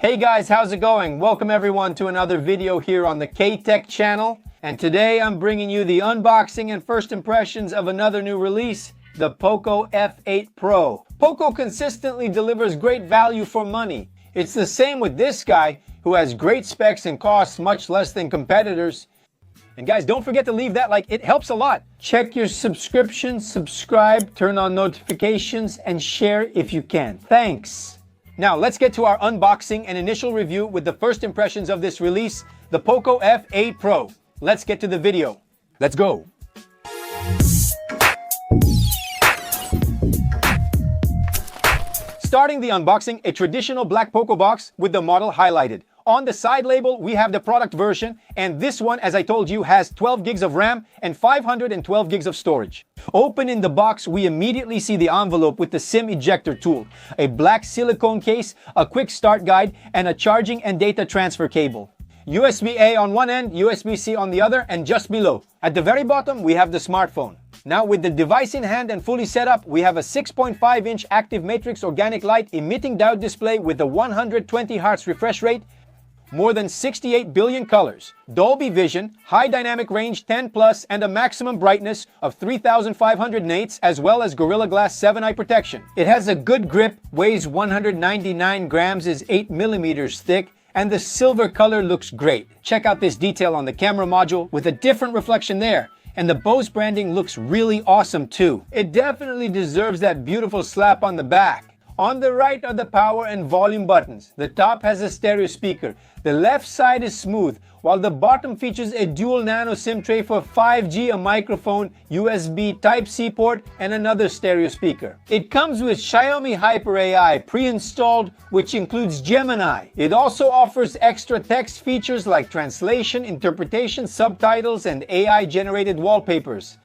Hey guys, how's it going? Welcome everyone to another video here on the K-Tech channel. And today I'm bringing you the unboxing and first impressions of another new release, the Poco F8 Pro. Poco consistently delivers great value for money. It's the same with this guy, who has great specs and costs much less than competitors. And guys, don't forget to leave that like, it helps a lot. Check your subscriptions, subscribe, turn on notifications, and share if you can. Thanks. Now let's get to our unboxing and initial review with the first impressions of this release, the Poco F8 Pro. Let's get to the video. Let's go. Starting the unboxing, a traditional black Poco box with the model highlighted. On the side label, we have the product version, and this one, as I told you, has 12 gigs of RAM and 512 gigs of storage. Opening the box, we immediately see the envelope with the SIM ejector tool, a black silicone case, a quick start guide, and a charging and data transfer cable. USB-A on one end, USB-C on the other, and just below. At the very bottom, we have the smartphone. Now with the device in hand and fully set up, we have a 6.5-inch active matrix organic light emitting diode display with a 120 Hz refresh rate, more than 68 billion colors, Dolby Vision, high dynamic range 10+, and a maximum brightness of 3,500 nits, as well as Gorilla Glass 7 eye protection. It has a good grip, weighs 199 grams, is 8 millimeters thick, and the silver color looks great. Check out this detail on the camera module with a different reflection there. And the Bose branding looks really awesome too. It definitely deserves that beautiful slap on the back. On the right are the power and volume buttons. The top has a stereo speaker. The left side is smooth, while the bottom features a dual nano SIM tray for 5G, a microphone, USB Type-C port, and another stereo speaker. It comes with Xiaomi Hyper AI pre-installed, which includes Gemini. It also offers extra text features like translation, interpretation, subtitles, and AI-generated wallpapers.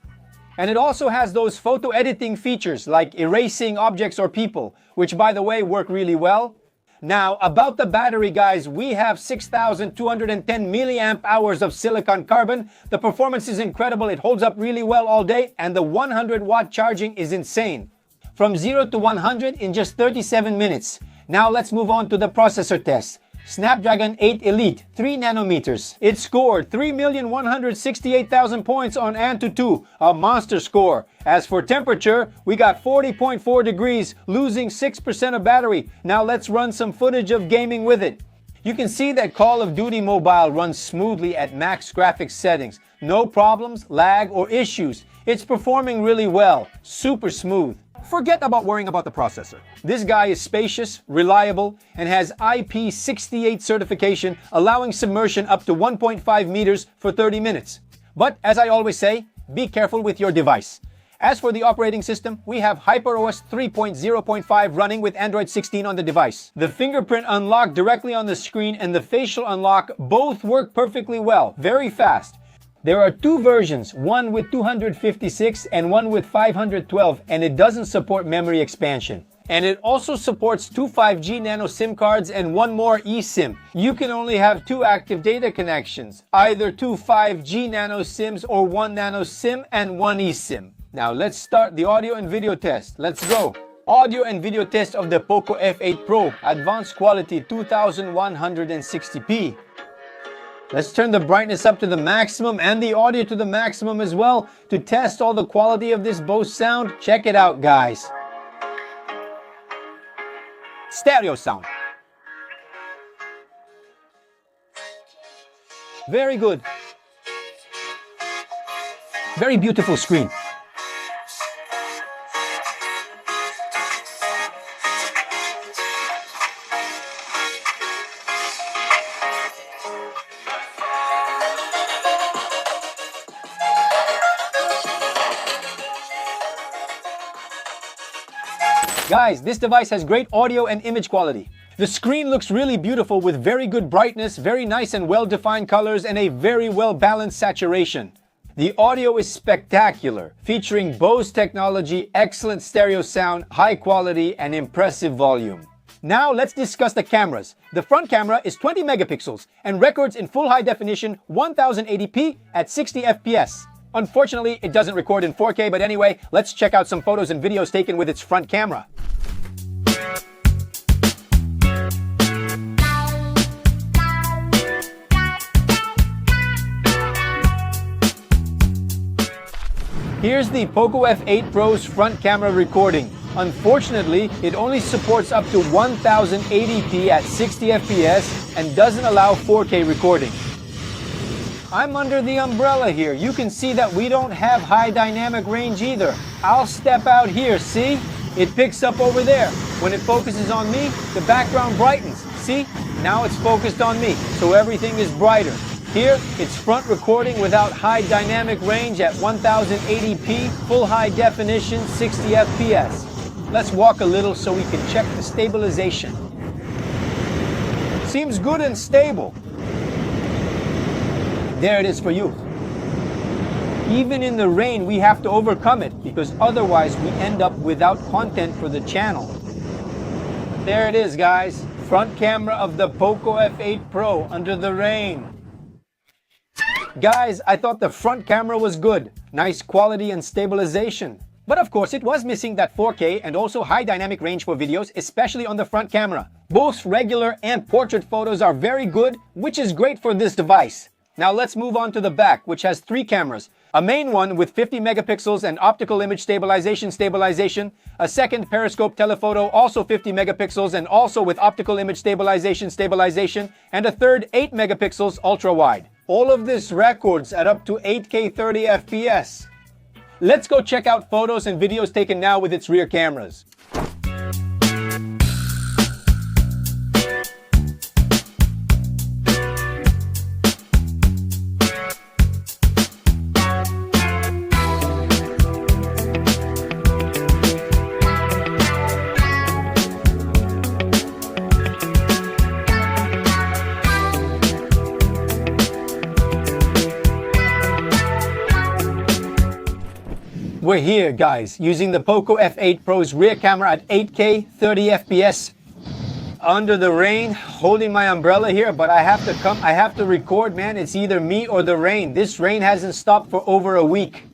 And it also has those photo editing features like erasing objects or people, which by the way work really well. Now about the battery guys, we have 6,210 milliamp hours of silicon carbon. The performance is incredible, it holds up really well all day, and the 100-watt charging is insane. From 0 to 100 in just 37 minutes. Now let's move on to the processor test. Snapdragon 8 Elite, 3 nanometers. It scored 3,168,000 points on AnTuTu, a monster score. As for temperature, we got 40.4 degrees, losing 6% of battery. Now let's run some footage of gaming with it. You can see that Call of Duty Mobile runs smoothly at max graphics settings. No problems, lag, or issues. It's performing really well, super smooth. Forget about worrying about the processor. This guy is spacious, reliable, and has IP68 certification, allowing submersion up to 1.5 meters for 30 minutes. But as I always say, be careful with your device. As for the operating system, we have HyperOS 3.0.5 running with Android 16 on the device. The fingerprint unlock directly on the screen and the facial unlock both work perfectly well, very fast. There are two versions, one with 256 and one with 512, and it doesn't support memory expansion. And it also supports two 5G nano SIM cards and one more eSIM. You can only have two active data connections, either two 5G nano SIMs or one nano SIM and one eSIM. Now let's start the audio and video test. Let's go. Audio and video test of the Poco F8 Pro, advanced quality 2160p. Let's turn the brightness up to the maximum and the audio to the maximum as well to test all the quality of this Bose sound. Check it out, guys. Stereo sound. Very good. Very beautiful screen. Guys, this device has great audio and image quality. The screen looks really beautiful with very good brightness, very nice and well-defined colors, and a very well-balanced saturation. The audio is spectacular, featuring Bose technology, excellent stereo sound, high quality, and impressive volume. Now let's discuss the cameras. The front camera is 20 megapixels and records in full high definition 1080p at 60 FPS. Unfortunately, it doesn't record in 4K, but anyway, let's check out some photos and videos taken with its front camera. Here's the Poco F8 Pro's front camera recording. Unfortunately, it only supports up to 1080p at 60 FPS and doesn't allow 4K recording. I'm under the umbrella here. You can see that we don't have high dynamic range either. I'll step out here, see? It picks up over there. When it focuses on me, the background brightens. See? Now it's focused on me, so everything is brighter. Here, it's front recording without high dynamic range at 1080p, full high definition, 60 FPS. Let's walk a little so we can check the stabilization. Seems good and stable. There it is for you. Even in the rain, we have to overcome it because otherwise we end up without content for the channel. There it is, guys. Front camera of the Poco F8 Pro under the rain. Guys, I thought the front camera was good. Nice quality and stabilization. But of course, it was missing that 4K and also high dynamic range for videos, especially on the front camera. Both regular and portrait photos are very good, which is great for this device. Now let's move on to the back, which has 3 cameras. A main one with 50 megapixels and optical image stabilization, a second periscope telephoto, also 50 megapixels and also with optical image stabilization, and a third 8 megapixels ultra wide. All of this records at up to 8K 30 FPS. Let's go check out photos and videos taken now with its rear cameras. We're here, guys, using the Poco F8 Pro's rear camera at 8K 30 FPS. Under the rain, holding my umbrella here, but I have to record, man. It's either me or the rain. This rain hasn't stopped for over a week.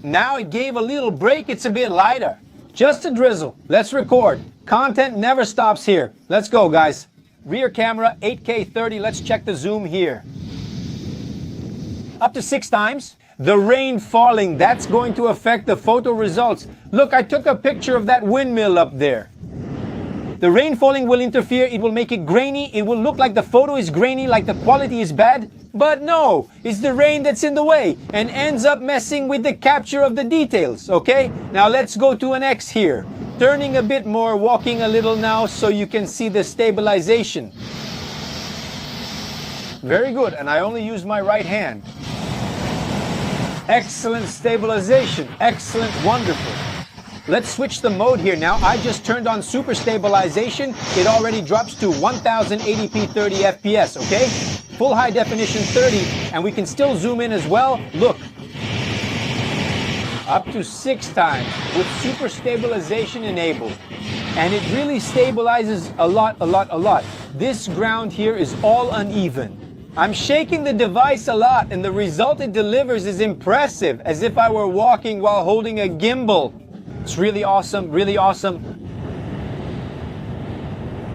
Now it gave a little break, it's a bit lighter. Just a drizzle. Let's record. Content never stops here. Let's go, guys. Rear camera, 8K 30. Let's check the zoom here. Up to 6 times. The rain falling, that's going to affect the photo results. Look, I took a picture of that windmill up there. The rain falling will interfere, it will make it grainy, it will look like the photo is grainy, like the quality is bad. But no, it's the rain that's in the way and ends up messing with the capture of the details, okay? Now let's go to an X here. Turning a bit more, walking a little now so you can see the stabilization. Very good, and I only use my right hand. Excellent stabilization, excellent, wonderful. Let's switch the mode here now. I just turned on super stabilization. It already drops to 1080p 30 FPS, okay? Full high definition 30, and we can still zoom in as well. Look, up to 6 times with super stabilization enabled. And it really stabilizes a lot. This ground here is all uneven. I'm shaking the device a lot, and the result it delivers is impressive, as if I were walking while holding a gimbal. It's really awesome, really awesome.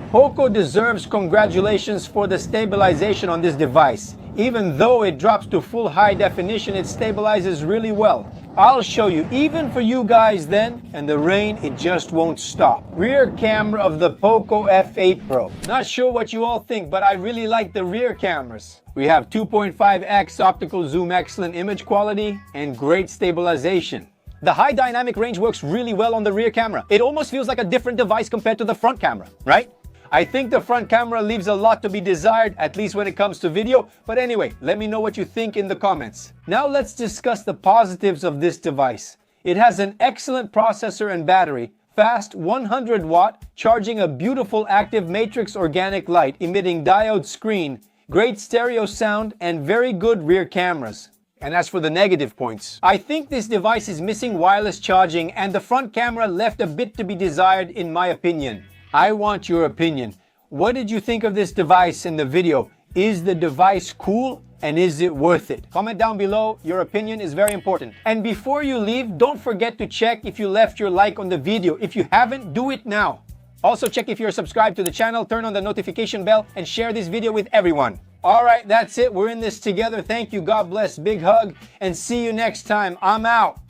Poco deserves congratulations for the stabilization on this device. Even though it drops to full high definition, it stabilizes really well. I'll show you, even for you guys then, and the rain, it just won't stop. Rear camera of the Poco F8 Pro. Not sure what you all think, but I really like the rear cameras. We have 2.5x optical zoom, excellent image quality, and great stabilization. The high dynamic range works really well on the rear camera. It almost feels like a different device compared to the front camera, right? I think the front camera leaves a lot to be desired, at least when it comes to video. But anyway, let me know what you think in the comments. Now let's discuss the positives of this device. It has an excellent processor and battery, fast 100 watt, charging a beautiful active matrix organic light emitting diode screen, great stereo sound, and very good rear cameras. And as for the negative points, I think this device is missing wireless charging and the front camera left a bit to be desired in my opinion. I want your opinion. What did you think of this device in the video? Is the device cool and is it worth it? Comment down below. Your opinion is very important. And before you leave, don't forget to check if you left your like on the video. If you haven't, do it now. Also check if you're subscribed to the channel, turn on the notification bell, and share this video with everyone. All right, that's it. We're in this together. Thank you. God bless. Big hug. And see you next time. I'm out.